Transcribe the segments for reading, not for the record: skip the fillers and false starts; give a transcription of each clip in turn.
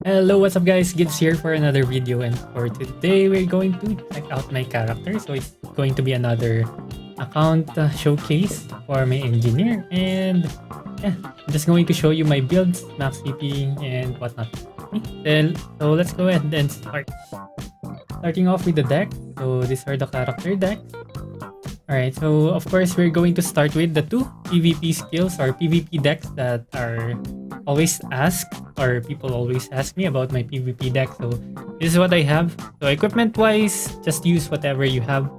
Hello, what's up guys? Gibbs here for another video, and for today we're going to check out my character. So it's going to be another account showcase for my engineer, and yeah, I'm just going to show you my builds, max CP and whatnot. Okay, so let's go ahead and start. Starting off with the deck. So these are the character decks. Alright, so of course we're going to start with the two PvP skills or PvP decks that are always asked, or people always ask me about my PvP deck. So this is what I have. So equipment wise, just use whatever you have.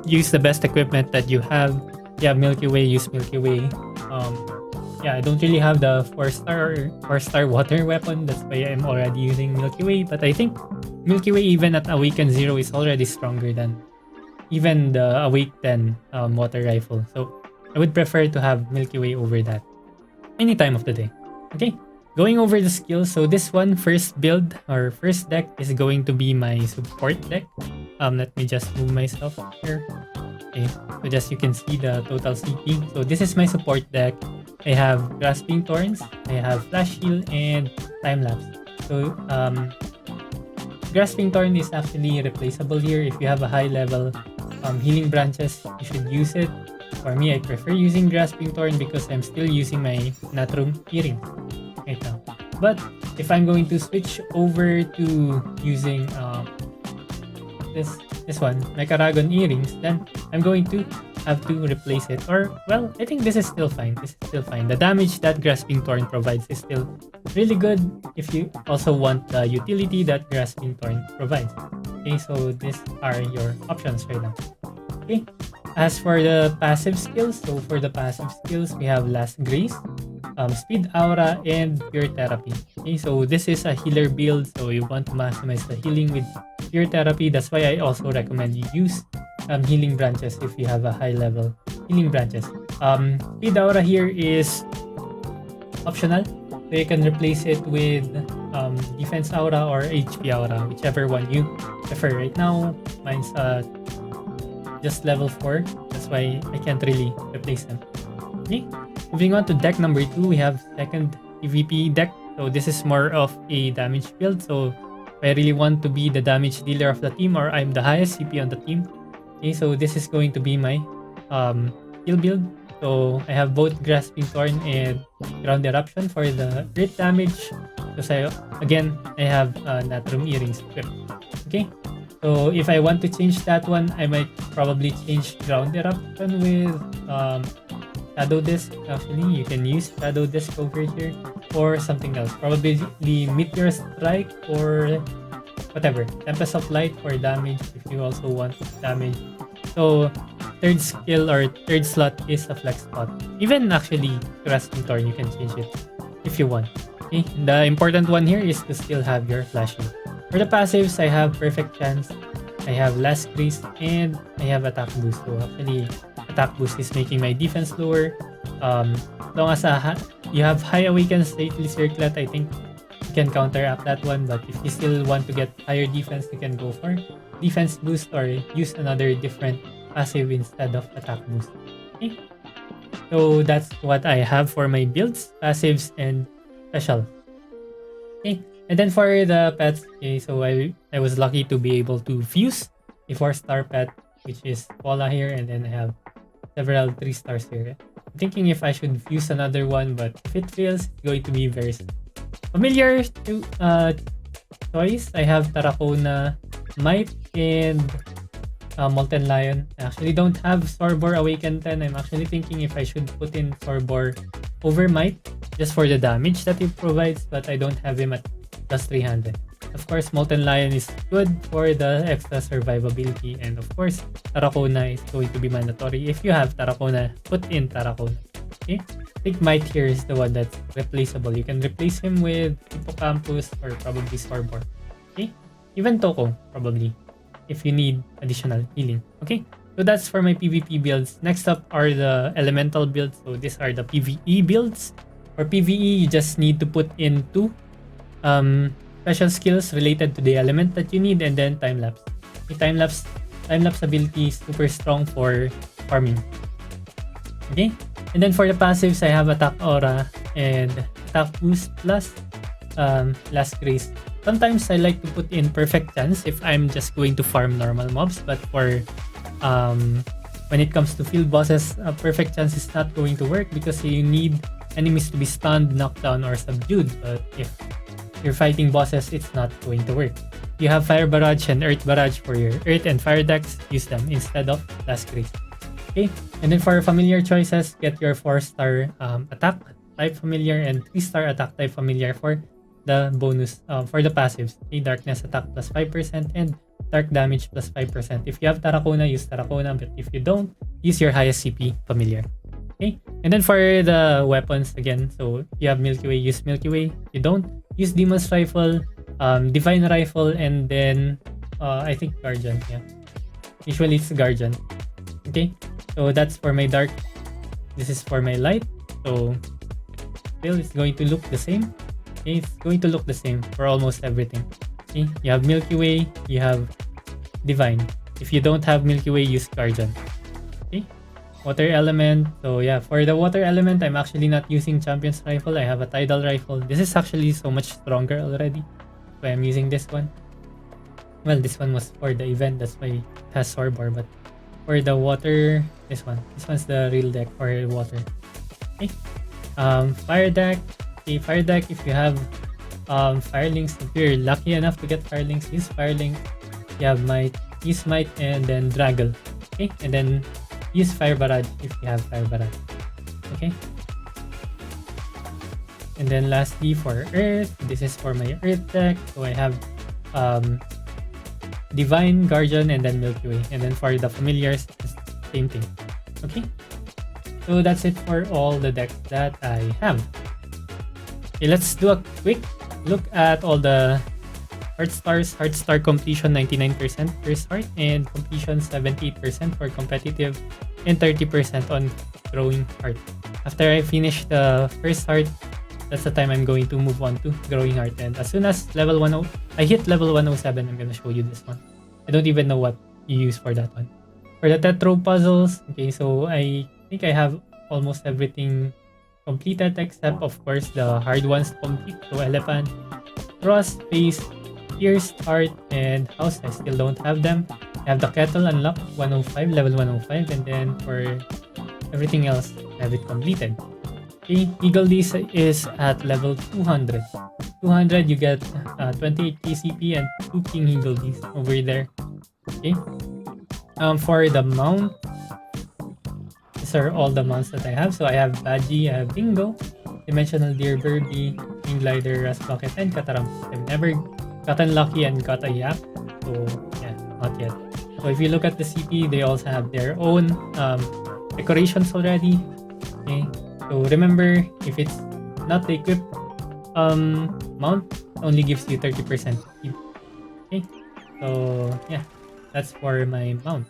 Use the best equipment that you have. Yeah, Milky Way, use Milky Way. Yeah, I don't really have the 4-star water weapon. That's why I'm already using Milky Way. But I think Milky Way even at Awaken 0 is already stronger than even the Awake 10 water rifle. So I would prefer to have Milky Way over that any time of the day. Okay, going over the skills. So this one, first build or first deck, is going to be my support deck. Let me just move myself here. Okay, so just you can see the total CP. So this is my support deck. I have Grasping Thorns, I have Flash Heal, and Time Lapse. So Grasping Thorn is actually replaceable here. If you have a high level healing branches, you should use it. For me, I prefer using Grasping Thorn because I'm still using my Natrum earring right now. But if I'm going to switch over to using this one, my Karagon earrings, then I'm going to have to replace it. Or, well, I think this is still fine. This is still fine. The damage that Grasping Thorn provides is still really good if you also want the utility that Grasping Thorn provides. Okay, so these are your options right now. Okay, as for the passive skills, so for the passive skills, we have Last Grace, Speed Aura, and Pure Therapy. Okay, so this is a healer build, so you want to maximize the healing with Pure Therapy. That's why I also recommend you use healing branches if you have a high level healing branches. Speed Aura here is optional, so you can replace it with Defense Aura or HP Aura, whichever one you prefer. Right now, mine's just level 4, that's why I can't really replace them. Okay, moving on to deck number 2, we have second PvP deck. So this is more of a damage build. So if I really want to be the damage dealer of the team, or I'm the highest CP on the team, okay, so this is going to be my heal build. So I have both Grasping Thorn and Ground Eruption for the crit damage, because I have Natrum earrings equipped. Okay, so if I want to change that one, I might probably change Ground Eruption with Shadow Disc. Actually, you can use Shadow Disc over here, or something else. Probably Meteor Strike or whatever. Tempest of Light for damage if you also want damage. So third skill or third slot is a flex spot. Even actually Grasping Thorn, you can change it if you want. Okay, the important one here is to still have your flashing. For the passives, I have Perfect Chance, I have Last Grace, and I have Attack Boost. So actually, Attack Boost is making my defense lower. Long as you have High Awakened Stately Circlet, I think you can counteract that one. But if you still want to get higher defense, you can go for Defense Boost or use another different passive instead of Attack Boost. Okay, so that's what I have for my builds, passives, and special. Okay, and then for the pets, okay, so I was lucky to be able to fuse a 4-star pet, which is Paula here, and then I have several 3 stars here. I'm thinking if I should fuse another one, but if it fails, it's going to be very familiar to choice. I have Tarracona, Might, and Molten Lion. I actually don't have Sorbor Awaken 10. I'm actually thinking if I should put in Sorbor over Might just for the damage that it provides, but I don't have him at plus 300. Of course, Molten Lion is good for the extra survivability, and of course, Tarracona is going to be mandatory. If you have Tarracona, put in Tarracona. Okay, I think Might here is the one that's replaceable. You can replace him with Hippocampus or probably Sorbor. Okay, even Toko probably, if you need additional healing. Okay, so that's for my PvP builds. Next up are the elemental builds. So these are the PvE builds. For PvE, you just need to put in 2 special skills related to the element that you need, and then time lapse. The time lapse ability is super strong for farming. Okay, and then for the passives, I have Attack Aura and Attack Boost Plus. last grace. Sometimes I like to put in perfect chance if I'm just going to farm normal mobs, but for when it comes to field bosses, a perfect chance is not going to work because you need enemies to be stunned, knocked down, or subdued. But if you're fighting bosses, it's not going to work. You have Fire Barrage and Earth Barrage for your Earth and Fire decks. Use them instead of Last Grace. Okay, and then for familiar choices, get your 4-star attack type familiar and 3-star attack type familiar for the bonus for the passives. Okay, Darkness attack plus 5% and dark damage plus 5%. If you have Tarracona, use Tarracona, but if you don't, use your highest CP familiar. Okay, and then for the weapons again, so if you have Milky Way, use Milky Way. If you don't, use Demon's Rifle, Divine Rifle, and then I think Guardian. Yeah, usually it's Guardian. Okay, so that's for my dark. This is for my light. So still, it's going to look the same. Okay, it's going to look the same for almost everything. Okay, you have Milky Way, you have Divine. If you don't have Milky Way, use Guardian. Okay, Water Element. So yeah, for the Water Element, I'm actually not using Champion's Rifle. I have a Tidal Rifle. This is actually so much stronger already. So I'm using this one. Well, this one was for the event. That's why it has Sorbor. But for the water, this one's the real deck for water. Okay. Fire deck. Okay, Fire deck, if you have Firelinks, if you're lucky enough to get Firelinks, use Firelink. You have Might, use Might, and then Draggle. Okay, and then use Fire Barrage if you have Fire Barrage. Okay. And then lastly for Earth, this is for my Earth deck. So I have Divine, Guardian, and then Milky Way. And then for the familiars, same thing. Okay. So that's it for all the decks that I have. Okay, let's do a quick look at all the Heart Stars. Heart Star completion 99% first heart, and completion 78% for competitive, and 30% on growing heart. After I finish the first heart, that's the time I'm going to move on to growing heart. And as soon as I hit level 107, I'm gonna show you this one. I don't even know what you use for that one. For the Tetro puzzles, okay, so I think I have almost everything completed except of course the hard ones to complete. So Elephant, Cross, Face, Pierced, Heart, and House. I still don't have them. I have the Kettle unlocked 105, level 105, and then for everything else, I have it completed. Okay, Eagle Days is at level 200. 200, you get 28 KCP and 2 King Eagle Days over there. Okay. For the mount, these are all the mounts that I have. So I have Badgie, I have Bingo, Dimensional Deer, Birdie, King Glider, Rust Bucket, and Kataram. I've never gotten lucky and got a Yak. So yeah, not yet. So if you look at the CP, they also have their own decorations already. Okay. So remember, if it's not the equipped mount, it only gives you 30% keep. Okay. So yeah, that's for my mount.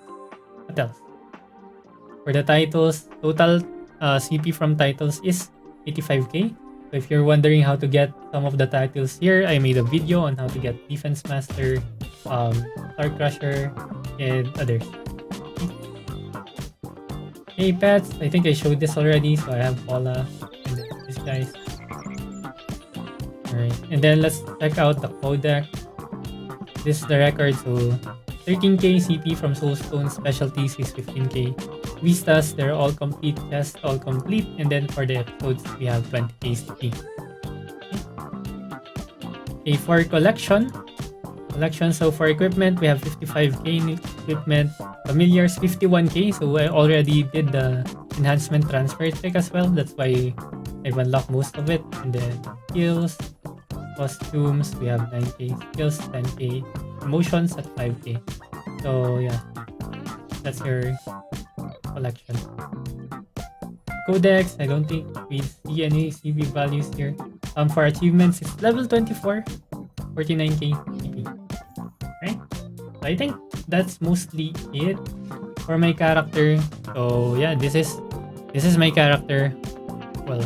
What else? For the titles, total CP from titles is 85k. So if you're wondering how to get some of the titles here, I made a video on how to get Defense Master, Star Crusher, and others. Okay, pets. I think I showed this already. So I have Paula and then these guys. Alright, and then let's check out the codec. This is the record. So 13k CP from Soulstone, Specialties is 15k. Vistas, they're all complete, tests all complete, and then for the episodes, we have 20k CP. Okay, for collection, so for equipment, we have 55k equipment, familiars 51k, so I already did the enhancement transfer trick as well, that's why I've unlocked most of it. And then skills, costumes, we have 9k, skills 10k, emotions at 5k. So yeah, that's your collection. Codex, I don't think we see any CP values here. For achievements, it's level 24, 49k CP. Right? So I think that's mostly it for my character. So yeah, this is my character. Well,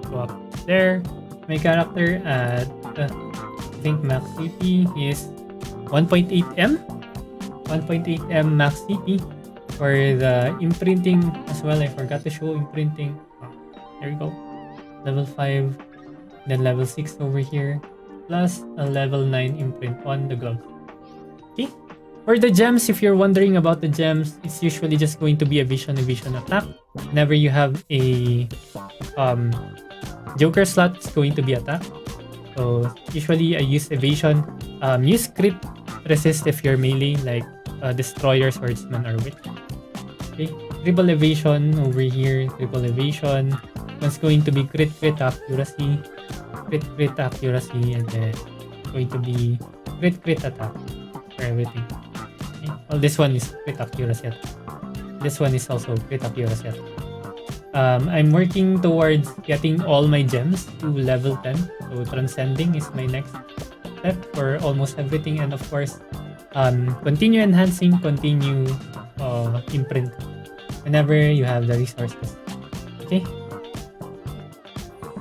go up there. My character at I think max CP is 1.8M. 1.8M max CP. For the imprinting as well, I forgot to show imprinting. There you go. Level 5. then level 6 over here, plus a level 9 imprint on the gloves. Okay. For the gems, if you're wondering about the gems, it's usually just going to be a vision attack. Whenever you have a Joker slot, it's going to be attack. So usually I use evasion. Use crit resist if you're melee, like destroyer, swordsman, or witch. Okay, triple evasion over here. Triple evasion. One's going to be crit accuracy, crit accuracy, and then going to be crit attack for everything. Okay. Well, this one is crit accuracy attack. This one is also crit accuracy attack. I'm working towards getting all my gems to level 10. So transcending is my next step for almost everything, and of course, continue enhancing, continue imprint whenever you have the resources. Okay.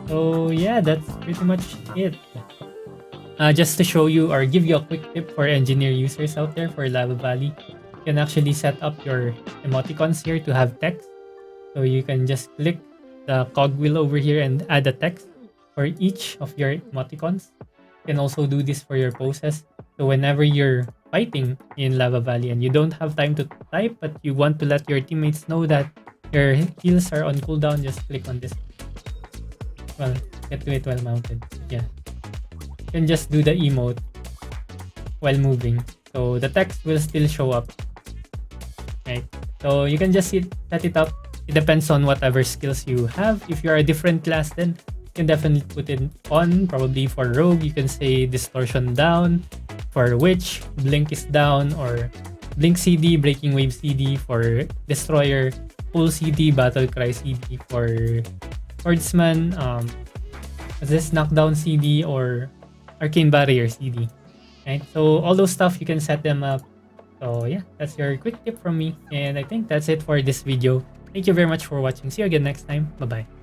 So yeah, that's pretty much it. Just to show you or give you a quick tip for engineer users out there for Lava Valley, you can actually set up your emoticons here to have text. So you can just click the cogwheel over here and add a text for each of your emoticons. You can also do this for your poses. So whenever you're fighting in Lava Valley and you don't have time to type, but you want to let your teammates know that your heals are on cooldown, just click on this. Well, get to it while mounted. Yeah. You can just do the emote while moving. So the text will still show up. Right? So you can just set it up. It depends on whatever skills you have. If you're a different class, then you can definitely put it on. Probably for rogue, you can say distortion down. For witch, blink is down, or blink CD, breaking wave CD. For destroyer, pull CD, battle cry CD. For swordsman, this knockdown CD or arcane barrier CD. Right? So all those stuff you can set them up. So yeah, that's your quick tip from me, and I think that's it for this video. Thank you very much for watching. See you again next time. Bye bye.